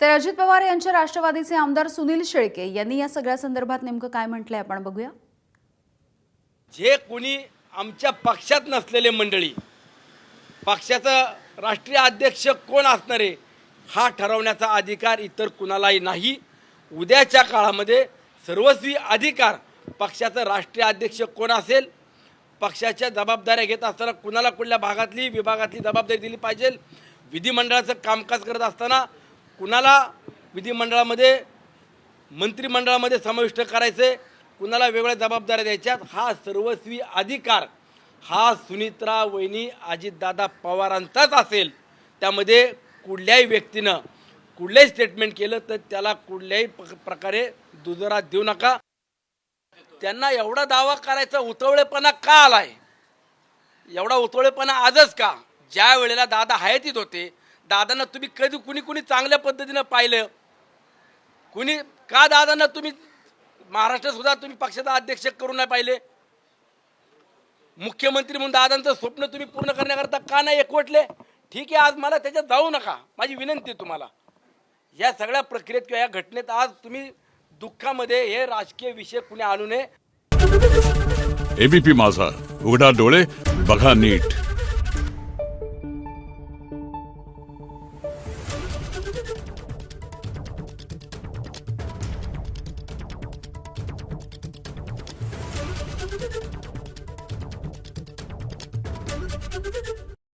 तर अजित पवार यांच्या राष्ट्रवादीचे आमदार सुनील शेळके यांनी या सगळ्या संदर्भात नेमकं काय म्हटलंय आपण बघूया। जे कोणी आमच्या पक्षात नसलेले मंडळी, पक्षाचा राष्ट्रीय अध्यक्ष कोण असणार आहे हा ठरवण्याचा अधिकार इतर कुणालाही नाही। उद्याच्या काळामध्ये सर्वस्वी अधिकार पक्षाचा राष्ट्रीय अध्यक्ष कोण असेल, पक्षाच्या जबाबदाऱ्या घेत असताना कुणाला कुठल्या भागातली विभागातली जबाबदारी दिली पाहिजे, विधिमंडळाचं कामकाज करत असताना कुणाला विधिमंडळामध्ये मंत्रिमंडळामध्ये समाविष्ट करायचे, कुणाला वेगळ्या जबाबदाऱ्या द्यायच्यात, हा सर्वस्वी अधिकार हा सुनित्रा वहिनी अजितदादा पवारांचाच असेल। त्यामध्ये कुठल्याही व्यक्तीनं कुठलेही स्टेटमेंट केलं तर त्याला कुठल्याही प्रकारे दुजोरा देऊ नका। त्यांना एवढा दावा करायचा उतवळेपणा का आलाय? एवढा उतवळेपणा आजच का? ज्या वेळेला दादा हयातीत होते, दादांना तुम्ही कधी कुणी चांगल्या पद्धतीनं पाहिलं? कुणी का दादांना तुम्ही महाराष्ट्र सुद्धा तुम्ही पक्षाचा अध्यक्ष करून नाही पाहिले? मुख्यमंत्री म्हणून दादांचं स्वप्न तुम्ही पूर्ण करण्याकरता का नाही एकवटले? ठीक आहे, आज मला त्याच्यात जाऊ नका, माझी विनंती आहे तुम्हाला। या सगळ्या प्रक्रियेत किंवा या घटनेत आज तुम्ही दुःखामध्ये हे राजकीय विषय कुणी आणू नये। एबीपी माझा, उघडा डोळे बघा नीट। Thank you.